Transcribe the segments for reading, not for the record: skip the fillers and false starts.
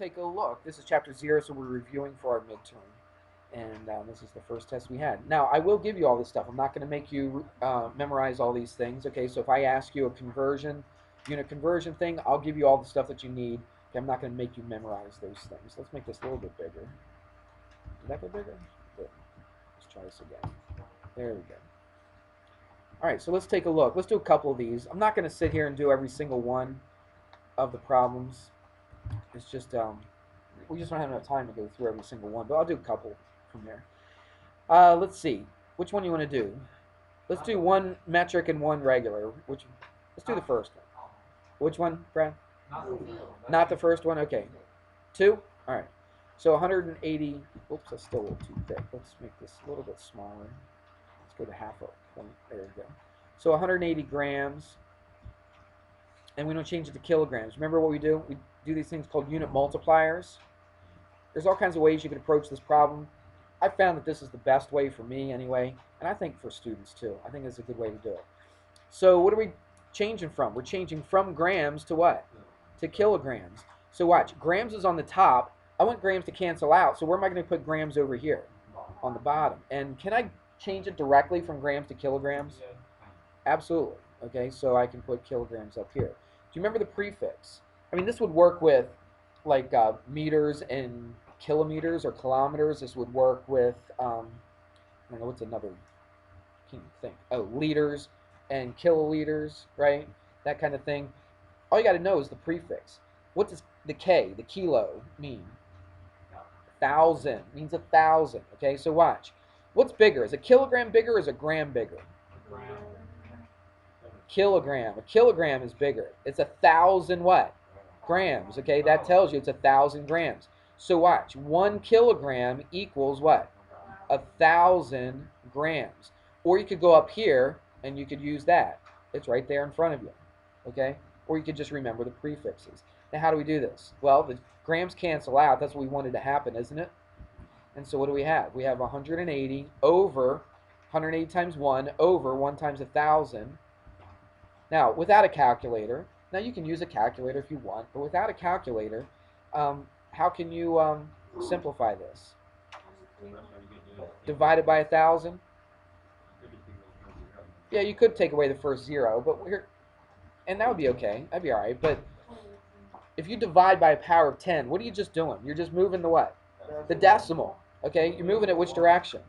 take a look. This is chapter 0, so we're reviewing for our midterm. And this is the first test we had. Now, I will give you all this stuff. I'm not going to make you memorize all these things. Okay, so if I ask you a conversion, unit conversion thing, I'll give you all the stuff that you need. Okay, I'm not going to make you memorize those things. Let's make this a little bit bigger. Did that go bigger? Good. Let's try this again. There we go. All right, so let's take a look. Let's do a couple of these. I'm not going to sit here and do every single one of the problems. It's just we just don't have enough time to go through every single one, but I'll do a couple from there. Let's see. Which one you want to do? Let's do one metric and one regular. Let's do the first one. Which one, Brad? Not the first one? Okay. 2? All right. So 180. Oops, that's still a little too thick. Let's make this a little bit smaller. Let's go to half a point. There we go. So 180 grams. And we don't change it to kilograms. Remember what we do? We do these things called unit multipliers. There's all kinds of ways you can approach this problem. I found that this is the best way for me anyway, and I think for students too. I think it's a good way to do it. So what are we changing from? We're changing from grams to what? To kilograms. So watch, grams is on the top. I want grams to cancel out, so where am I going to put grams over here? On the bottom. And can I change it directly from grams to kilograms? Absolutely. Okay, so I can put kilograms up here. Do you remember the prefix? I mean, this would work with like meters and kilometers or kilometers. This would work with, I don't know, what's another, can't think. Oh, liters and kiloliters, right? That kind of thing. All you got to know is the prefix. What does the K, the kilo, mean? 1,000. Means 1,000. Okay, so watch. What's bigger? Is a kilogram bigger or is a gram bigger? Kilogram. A kilogram is bigger. It's 1,000 what? Grams. Okay, that tells you it's 1,000 grams. So watch. 1 kilogram equals what? 1,000 grams. Or you could go up here and you could use that. It's right there in front of you. Okay? Or you could just remember the prefixes. Now, how do we do this? Well, the grams cancel out. That's what we wanted to happen, isn't it? And so what do we have? We have 180 over 180 times 1 over 1 times 1,000. Now, without a calculator, now you can use a calculator if you want, but without a calculator, how can you simplify this? Divided by 1,000? Yeah, you could take away the first 0, but and that would be okay. That'd be all right. But if you divide by a power of 10, what are you just doing? You're just moving the what? The decimal. Okay, you're moving it which direction?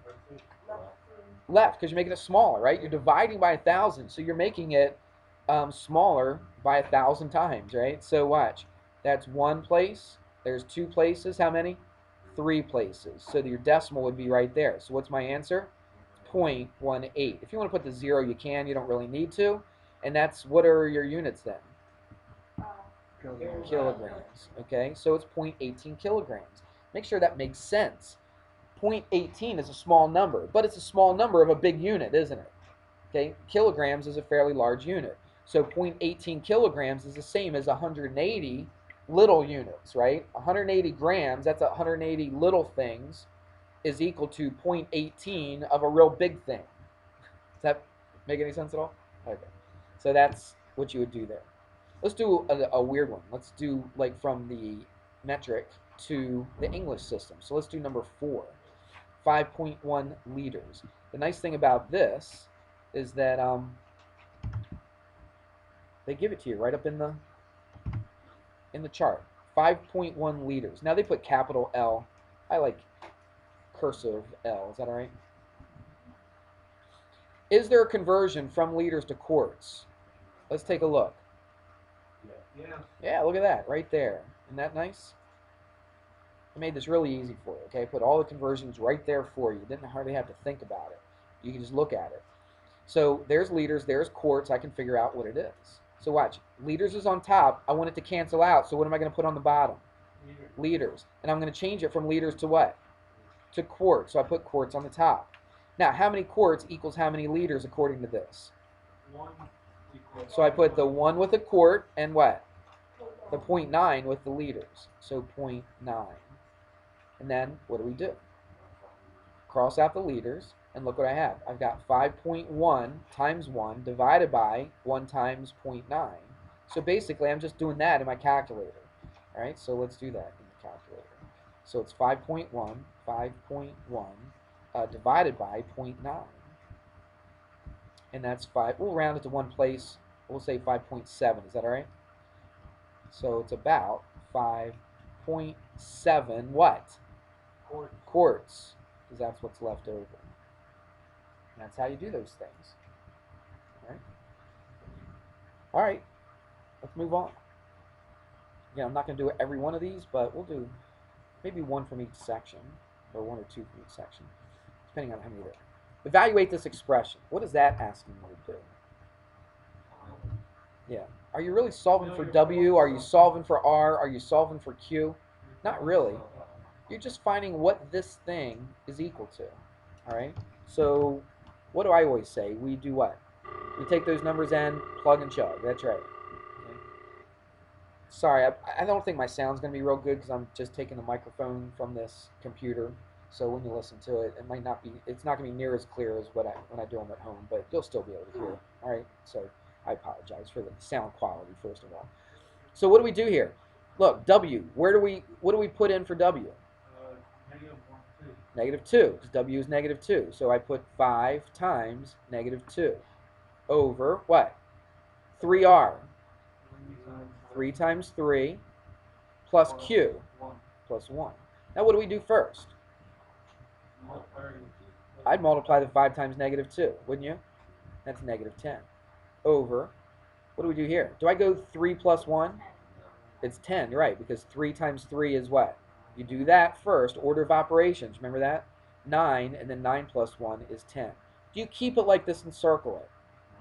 Left, because you're making it smaller, right? You're dividing by 1,000, so you're making it smaller by 1,000 times, right? So watch. That's 1 place. There's 2 places. How many? 3 places. So your decimal would be right there. So what's my answer? 0.18. If you want to put the 0, you can. You don't really need to. And that's, what are your units then? Kilograms. Okay, so it's 0.18 kilograms. Make sure that makes sense. 0.18 is a small number, but it's a small number of a big unit, isn't it? Okay, kilograms is a fairly large unit. So 0.18 kilograms is the same as 180 little units, right? 180 grams, that's 180 little things, is equal to 0.18 of a real big thing. Does that make any sense at all? Okay. So that's what you would do there. Let's do a weird one. Let's do like from the metric to the English system. So let's do number 4, 5.1 liters. The nice thing about this is that they give it to you right up in the chart. 5.1 liters. Now they put capital L. I like cursive L. Is that all right? Is there a conversion from liters to quarts? Let's take a look. Yeah, look at that right there. Isn't that nice? I made this really easy for you. Okay, I put all the conversions right there for you. You didn't hardly have to think about it. You can just look at it. So there's liters, there's quarts. I can figure out what it is. So watch. Liters is on top. I want it to cancel out. So what am I going to put on the bottom? Liters. And I'm going to change it from liters to what? To quarts. So I put quarts on the top. Now, how many quarts equals how many liters according to this? 1 equals. So I put the 1 with a quart and what? The 0.9 with the liters. So 0.9. And then what do? Cross out the liters. And look what I have. I've got 5.1 times 1 divided by 1 times 0.9. So basically, I'm just doing that in my calculator. All right, so let's do that in the So it's 5.1 divided by 0.9. And that's 5. We'll round it to one place. We'll say 5.7. Is that all right? So it's about 5.7 what? Chords. Because that's what's left over. And that's how you do those things. All right? All right. Let's move on. Again, I'm not going to do every one of these, but we'll do maybe one from each section, or one or two from each section, depending on how many there are. Evaluate this expression. What is that asking you to do? Yeah. Are you really solving for W? Are you solving for R? Are you solving for Q? Not really. You're just finding what this thing is equal to. All right? So what do I always say? We do what? We take those numbers in, plug and chug. That's right. Okay. Sorry, I don't think my sound's going to be real good because I'm just taking the microphone from this computer. So when you listen to it, it's not going to be near as clear as when I do them at home, but you'll still be able to hear. All right? So I apologize for the sound quality, first of all. So what do we do here? Look, W. What do we put in for W? Negative 2, because W is negative 2. So I put 5 times negative 2 over what? 3R. 3 times 3 plus Q plus 1. Now what do we do first? I'd multiply the 5 times negative 2, wouldn't you? That's negative 10. Over, what do we do here? Do I go 3 plus 1? It's 10, you're right, because 3 times 3 is what? You do that first, order of operations, remember that? 9, and then 9 plus 1 is 10. Do you keep it like this and circle it?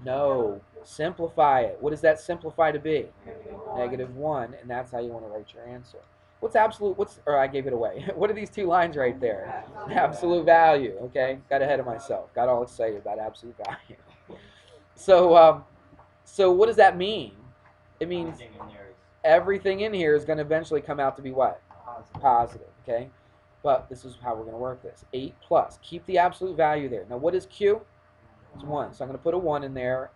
No. Simplify it. What does that simplify to be? Negative 1, and that's how you want to write your answer. Or I gave it away. What are these two lines right there? Absolute value, okay? Got ahead of myself. Got all excited about absolute value. So what does that mean? It means everything in here is going to eventually come out to be what? Positive, okay? But this is how we're going to work this. 8 plus. Keep the absolute value there. Now, what is Q? It's 1. So I'm going to put a 1 in there.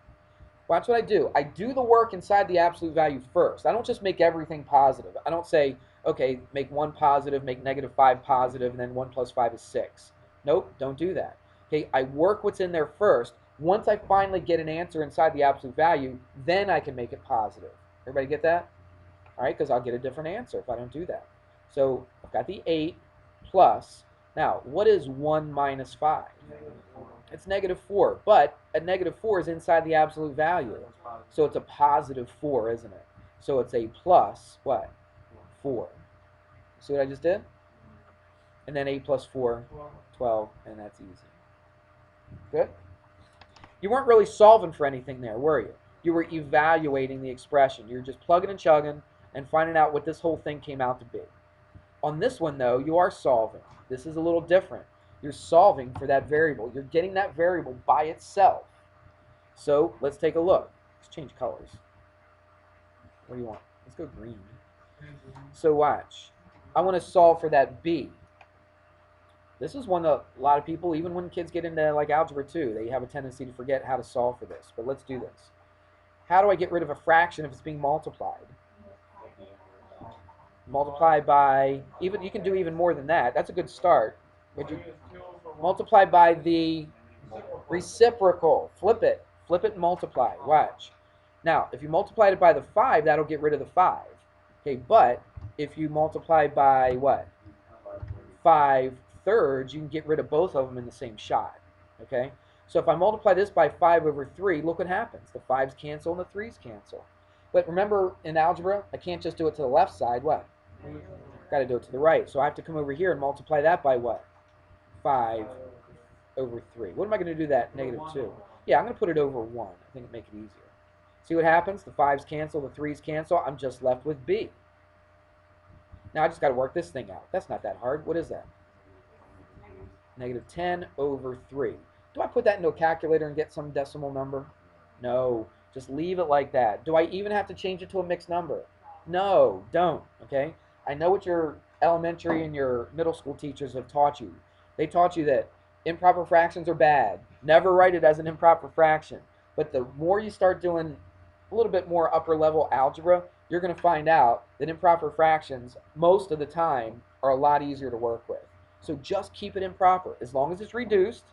Watch what I do. I do the work inside the absolute value first. I don't just make everything positive. I don't say, okay, make 1 positive, make negative 5 positive, and then 1 plus 5 is 6. Nope, don't do that. Okay, I work what's in there first. Once I finally get an answer inside the absolute value, then I can make it positive. Everybody get that? All right, because I'll get a different answer if I don't do that. So I've got the 8 plus. Now, what is 1 minus 5? It's negative 4, but a negative 4 is inside the absolute value. So it's a positive 4, isn't it? So it's a plus, what? 4. See what I just did? And then 8 plus 4, 12, and that's easy. Good? You weren't really solving for anything there, were you? You were evaluating the expression. You're just plugging and chugging and finding out what this whole thing came out to be. On this one, though, you are solving. This is a little different. You're solving for that variable. You're getting that variable by itself. So let's take a look. Let's change colors. What do you want? Let's go green. So watch. I want to solve for that B. This is one that a lot of people, even when kids get into like algebra 2, they have a tendency to forget how to solve for this. But let's do this. How do I get rid of a fraction if it's being multiplied? Multiply by, even you can do even more than that. That's a good start. Would you multiply by the reciprocal? Flip it. Flip it and multiply. Watch. Now, if you multiply it by the 5, that'll get rid of the 5. Okay, but if you multiply by what? 5/3, you can get rid of both of them in the same shot. Okay? So if I multiply this by 5 over 3, look what happens. The 5's cancel and the 3's cancel. But remember, in algebra, I can't just do it to the left side. What? Got to do it to the right. So I have to come over here and multiply that by what? 5 over 3. What am I going to do that? Negative 2. Yeah, I'm going to put it over 1. I think it'll make it easier. See what happens? The 5's cancel, the 3's cancel. I'm just left with B. Now I just got to work this thing out. That's not that hard. What is that? Negative 10 over 3. Do I put that into a calculator and get some decimal number? No. Just leave it like that. Do I even have to change it to a mixed number? No, don't. Okay? I know what your elementary and your middle school teachers have taught you. They taught you that improper fractions are bad. Never write it as an improper fraction. But the more you start doing a little bit more upper level algebra, you're going to find out that improper fractions most of the time are a lot easier to work with. So just keep it improper. As long as it's reduced,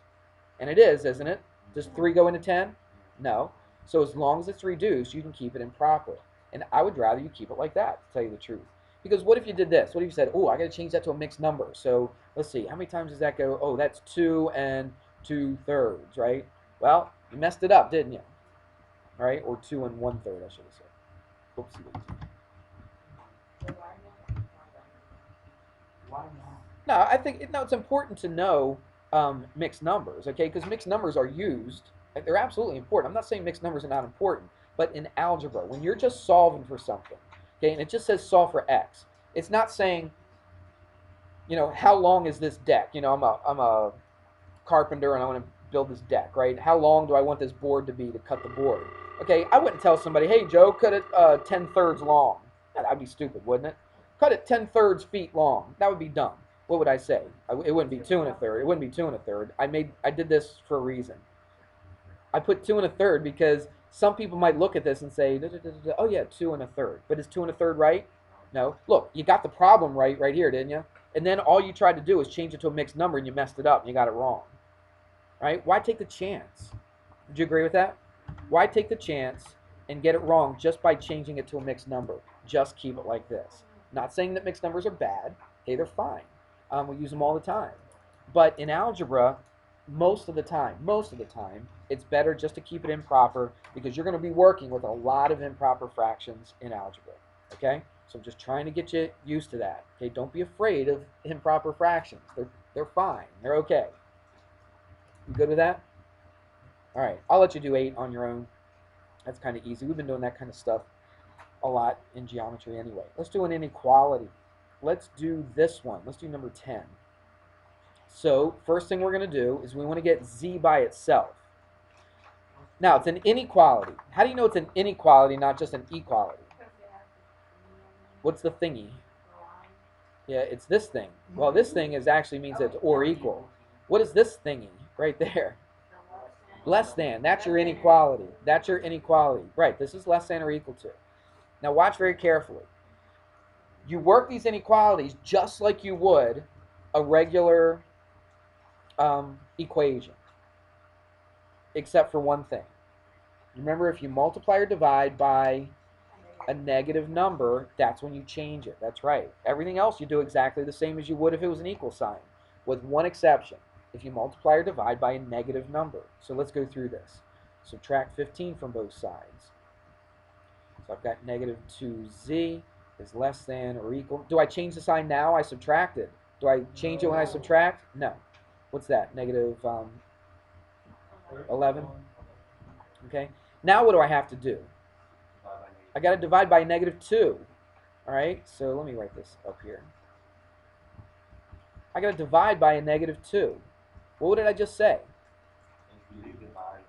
and it is, isn't it? Does 3 go into 10? No. So as long as it's reduced, you can keep it improper. And I would rather you keep it like that, to tell you the truth. Because what if you did this? What if you said, oh, I got to change that to a mixed number? So let's see, how many times does that go? Oh, that's 2 and 2/3, right? Well, you messed it up, didn't you? All right, or 2 and 1/3, I should have said. Oopsie. Why not? No, I think it's important to know mixed numbers, okay? Because mixed numbers are used. They're absolutely important. I'm not saying mixed numbers are not important, but in algebra, when you're just solving for something, okay, and it just says solve for x, it's not saying, how long is this deck? I'm a carpenter and I want to build this deck, right? How long do I want this board to be to cut the board? Okay, I wouldn't tell somebody, hey, Joe, cut it 10/3 long. That would be stupid, wouldn't it? Cut it 10/3 feet long. That would be dumb. What would I say? It wouldn't be 2 1/3. It wouldn't be 2 1/3. I did this for a reason. I put 2 1/3 because some people might look at this and say, oh yeah, 2 1/3. But is 2 1/3 right? No. Look, you got the problem right here, didn't you? And then all you tried to do is change it to a mixed number and you messed it up and you got it wrong. Right? Why take the chance? Would you agree with that? Why take the chance and get it wrong just by changing it to a mixed number? Just keep it like this. Not saying that mixed numbers are bad. Hey, they're fine. We use them all the time. But in algebra, most of the time, it's better just to keep it improper because you're going to be working with a lot of improper fractions in algebra. Okay? So I'm just trying to get you used to that. Okay? Don't be afraid of improper fractions. They're fine. They're okay. You good with that? All right. I'll let you do 8 on your own. That's kind of easy. We've been doing that kind of stuff a lot in geometry anyway. Let's do an inequality. Let's do this one. Let's do number 10. So first thing we're going to do is we want to get z by itself. Now, it's an inequality. How do you know it's an inequality, not just an equality? What's the thingy? Yeah, it's this thing. Well, this thing actually means it's or equal. What is this thingy right there? Less than. That's your inequality. That's your inequality. Right, this is less than or equal to. Now watch very carefully. You work these inequalities just like you would a regular equation, except for one thing. Remember, if you multiply or divide by a negative number, that's when you change it. That's right. Everything else you do exactly the same as you would if it was an equal sign, with one exception. If you multiply or divide by a negative number. So let's go through this. Subtract 15 from both sides. So I've got negative 2z is less than or equal. Do I change the sign now? I subtracted. Do I change it when I subtract? No. What's that? Negative 11? Okay. Now what do I have to do? I got to divide by negative 2. All right. So let me write this up here. I got to divide by a negative 2. What did I just say?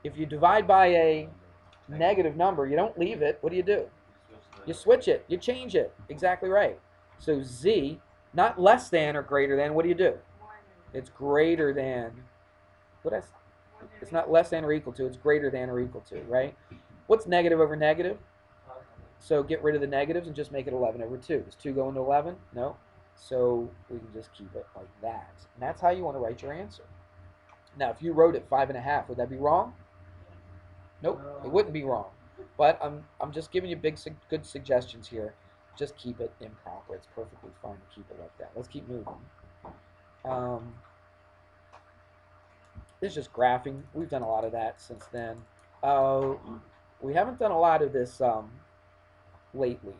If you divide by a negative number, you don't leave it. What do? You switch it. You change it. Exactly right. So z, not less than or greater than. What do? It's greater than. It's not less than or equal to. It's greater than or equal to, right? What's negative over negative? So get rid of the negatives and just make it 11 over 2. Does 2 go into 11? No. So we can just keep it like that. And that's how you want to write your answer. Now, if you wrote it 5.5, would that be wrong? Nope, it wouldn't be wrong. But I'm just giving you good suggestions here. Just keep it improper. It's perfectly fine to keep it like that. Let's keep moving. This is just graphing. We've done a lot of that since then. We haven't done a lot of this lately.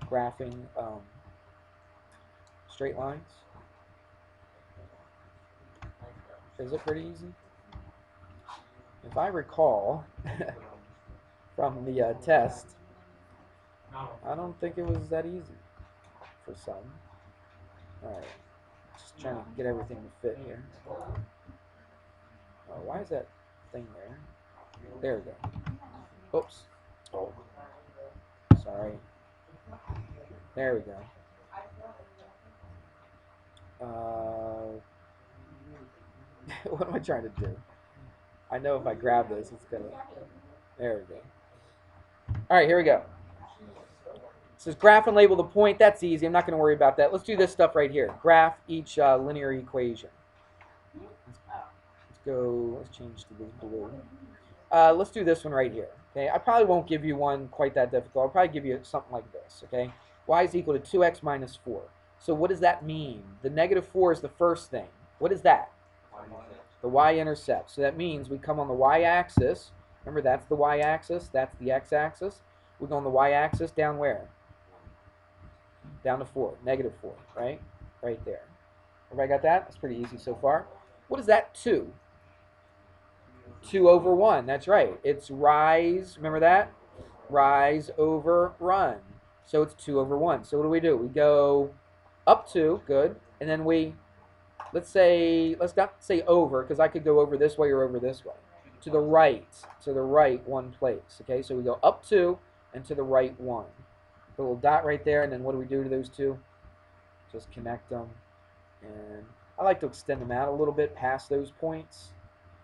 Graphing straight lines. Is it pretty easy? If I recall from the test, I don't think it was that easy for some. Alright, just trying to get everything to fit here. Oh, why is that thing there? There we go. Oops. Oh, sorry. There we go. What am I trying to do? I know if I grab this, it's gonna. There we go. All right, here we go. says graph and label the point. That's easy. I'm not going to worry about that. Let's do this stuff right here. Graph each linear equation. Let's go. Let's change to this blue. Let's do this one right here. Okay, I probably won't give you one quite that difficult. I'll probably give you something like this. Okay, y is equal to 2x minus 4. So what does that mean? The negative 4 is the first thing. What is that? The y-intercept. So that means we come on the y-axis. Remember, that's the y-axis. That's the x-axis. We go on the y-axis down where? Down to 4. Negative 4, right? Right there. Everybody got that? That's pretty easy so far. What is that 2? 2 over 1. That's right. It's rise. Remember that? Rise over run. So it's 2 over 1. So what do? We go up 2. Good. And then we, let's not say over, because I could go over this way or over this way. To the right. To the right one place. Okay, so we go up 2 and to the right 1. The little dot right there, and then what do we do to those two? Just connect them. And I like to extend them out a little bit past those points.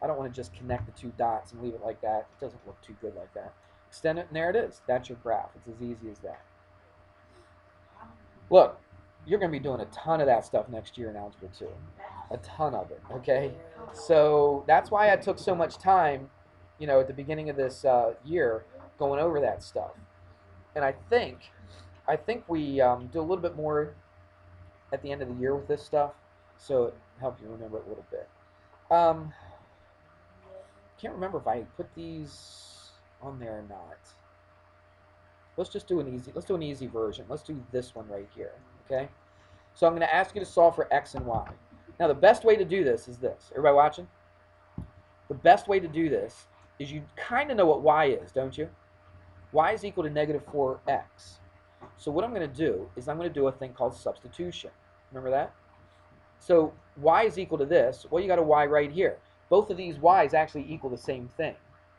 I don't want to just connect the two dots and leave it like that. It doesn't look too good like that. Extend it, and there it is. That's your graph. It's as easy as that. Look, you're going to be doing a ton of that stuff next year in Algebra 2. A ton of it, okay? So that's why I took so much time, at the beginning of this year going over that stuff. And I think we do a little bit more at the end of the year with this stuff, so it helps you remember it a little bit. Can't remember if I put these on there or not. Let's just do an easy version. Let's do this one right here, okay? So I'm going to ask you to solve for x and y. Now the best way to do this is this. Everybody watching? The best way to do this is you kind of know what y is, don't you? Y is equal to negative 4x. So what I'm going to do is I'm going to do a thing called substitution. Remember that? So y is equal to this. Well, you got a y right here. Both of these y's actually equal the same thing,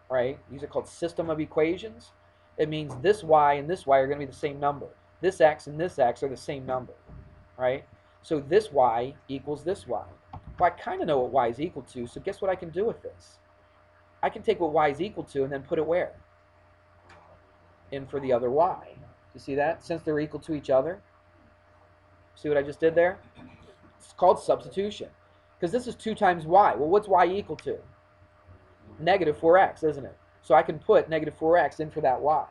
right? These are called system of equations. It means this y and this y are going to be the same number. This x and this x are the same number, right? So this y equals this y. Well, I kind of know what y is equal to, so guess what I can do with this? I can take what y is equal to and then put it where? In for the other y. You see that? Since they're equal to each other. See what I just did there? It's called substitution. Because this is 2 times y. Well, what's y equal to? Negative 4x, isn't it? So I can put negative 4x in for that y.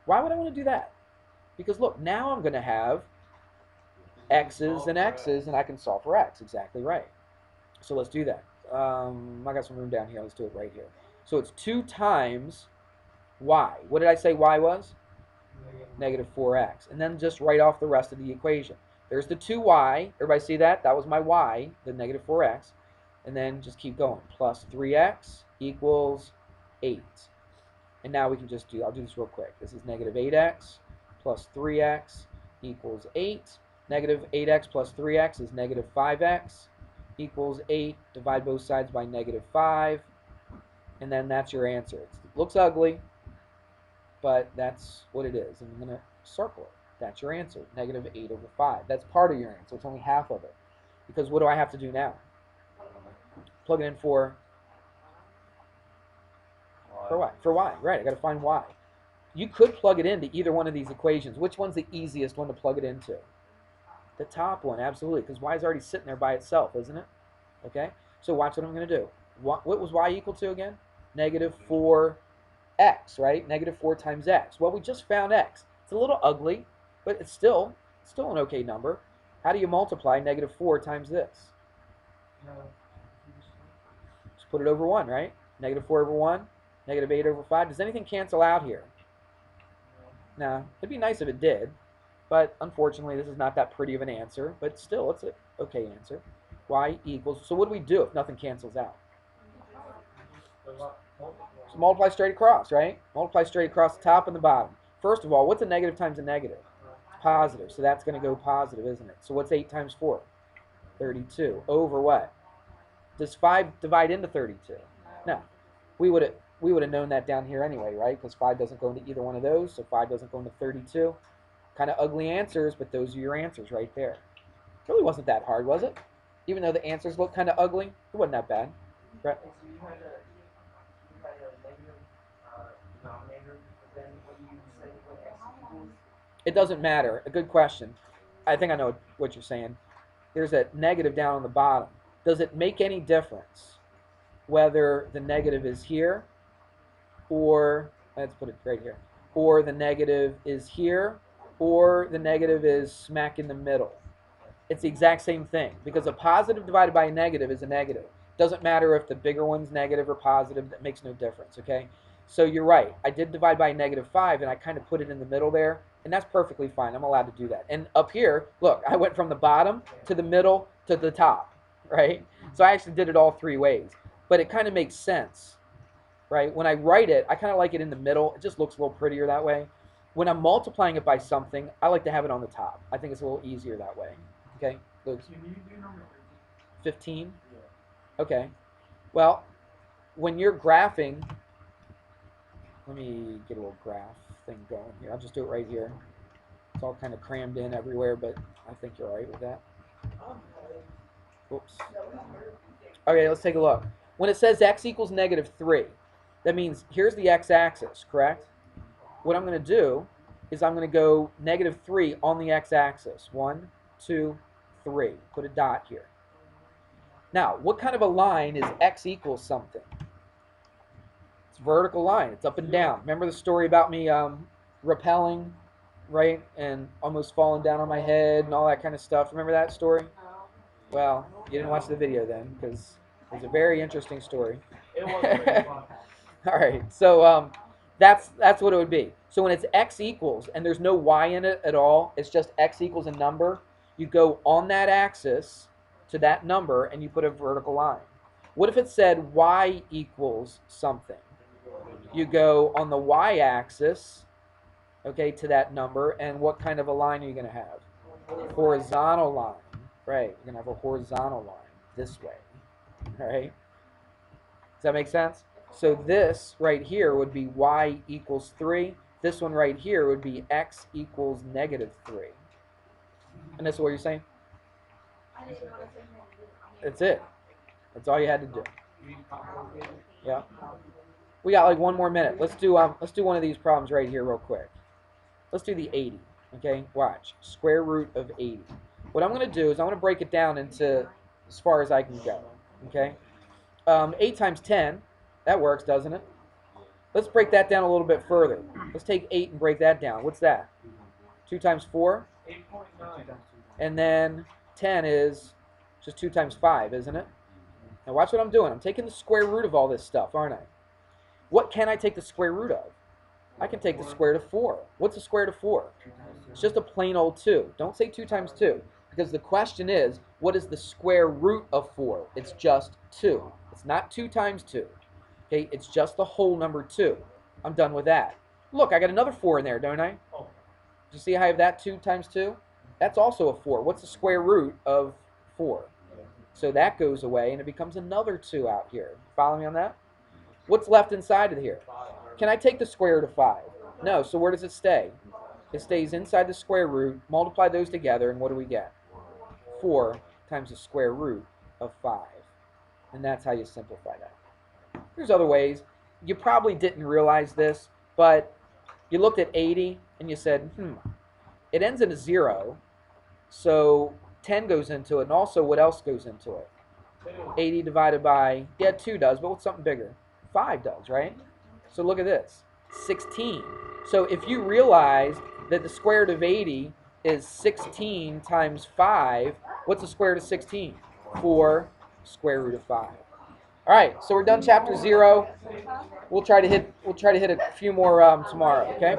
Why would I want to do that? Because look, now I'm going to have x's and x's, and I can solve for x. Exactly right. So let's do that. I got some room down here. Let's do it right here. So it's 2 times y. What did I say y was? Negative 4x. And then just write off the rest of the equation. There's the 2y. Everybody see that? That was my y, the negative 4x. And then just keep going. Plus 3x equals 8. And now we can just do, I'll do this real quick. This is negative 8x plus 3x equals 8. Negative 8x plus 3x is negative 5x equals 8. Divide both sides by negative 5. And then that's your answer. It looks ugly, but that's what it is. And I'm going to circle it. That's your answer, negative 8 over 5. That's part of your answer. It's only half of it. Because what do I have to do now? Plug it in for what? For y, right. I got to find y. You could plug it into either one of these equations. Which one's the easiest one to plug it into? The top one, absolutely, because y is already sitting there by itself, isn't it? Okay? So watch what I'm going to do. What was y equal to again? Negative 4x, right? Negative 4 times x. Well, we just found x. It's a little ugly, but it's still an okay number. How do you multiply negative 4 times this? Just put it over 1, right? Negative 4 over 1, negative 8 over 5. Does anything cancel out here? No. It'd be nice if it did, but unfortunately this is not that pretty of an answer, but still it's an okay answer. Y equals, so what do we do if nothing cancels out? So multiply straight across, right? Multiply straight across the top and the bottom. First of all, what's a negative times a negative? Positive, so that's going to go positive, isn't it? So what's 8 times 4? 32. Over what? Does 5 divide into 32? No. We would have known that down here anyway, right? Because 5 doesn't go into either one of those, so 5 doesn't go into 32. Kind of ugly answers, but those are your answers right there. It really wasn't that hard, was it? Even though the answers look kind of ugly, it wasn't that bad. Right? So you had a negative denominator, but then what you said what x equals? It doesn't matter. A good question. I think I know what you're saying. There's a negative down on the bottom. Does it make any difference whether the negative is here or, let's put it right here, or the negative is here or the negative is smack in the middle? It's the exact same thing because a positive divided by a negative is a negative. Doesn't matter if the bigger one's negative or positive, that makes no difference, okay? So you're right. I did divide by a -5 and I kind of put it in the middle there, and that's perfectly fine. I'm allowed to do that. And up here, look, I went from the bottom to the middle to the top, right? So I actually did it all three ways. But it kind of makes sense, right? When I write it, I kind of like it in the middle. It just looks a little prettier that way. When I'm multiplying it by something, I like to have it on the top. I think it's a little easier that way. Okay, Luke? Can you do number 15? Yeah. Okay. Well, when you're graphing, let me get a little graph thing going here. I'll just do it right here. It's all kind of crammed in everywhere, but I think you're all right with that. Oops. Okay, let's take a look. When it says x equals -3, that means here's the x-axis, correct? What I'm going to do is I'm going to go -3 on the x-axis. 1, 2, 3. Put a dot here. Now, what kind of a line is x equals something? It's a vertical line. It's up and down. Remember the story about me rappelling, right, and almost falling down on my head and all that kind of stuff? Remember that story? Well, you didn't watch the video then, because it was a very interesting story. It was very fun. All right, so that's what it would be. So when it's x equals and there's no y in it at all, it's just x equals a number, you go on that axis to that number and you put a vertical line. What if it said y equals something? You go on the y-axis, okay, to that number, and what kind of a line are you going to have? Horizontal line. Right, you're going to have a horizontal line this way. All right? Does that make sense? So this right here would be y equals 3. This one right here would be x equals -3. And that's what you're saying? That's it. That's all you had to do. Yeah. We got like 1 more minute. Let's do one of these problems right here real quick. Let's do the 80. Okay, watch. Square root of 80. What I'm going to do is I'm going to break it down into as far as I can go. Okay, 8 times 10, that works, doesn't it? Let's break that down a little bit further. Let's take 8 and break that down. What's that? 2 times 4? 8.9. And then 10 is just 2 times 5, isn't it? Now watch what I'm doing. I'm taking the square root of all this stuff, aren't I? What can I take the square root of? I can take the square root of 4. What's the square root of 4? It's just a plain old 2. Don't say 2 times 2. Because the question is, what is the square root of 4? It's just 2. It's not 2 times 2. Okay, it's just the whole number 2. I'm done with that. Look, I got another 4 in there, don't I? Oh. Do you see how I have that 2 times 2? That's also a 4. What's the square root of 4? So that goes away, and it becomes another 2 out here. Follow me on that? What's left inside of here? Can I take the square root of 5? No, so where does it stay? It stays inside the square root. Multiply those together, and what do we get? 4 times the square root of 5. And that's how you simplify that. There's other ways. You probably didn't realize this, but you looked at 80 and you said, it ends in a 0, so 10 goes into it, and also what else goes into it? 80 divided by, 2 does, but what's something bigger? 5 does, right? So look at this, 16. So if you realize that the square root of 80 is 16 times 5, what's the square root of 16? 4 square root of 5. All right, so we're done chapter 0. We'll try to hit a few more tomorrow, okay?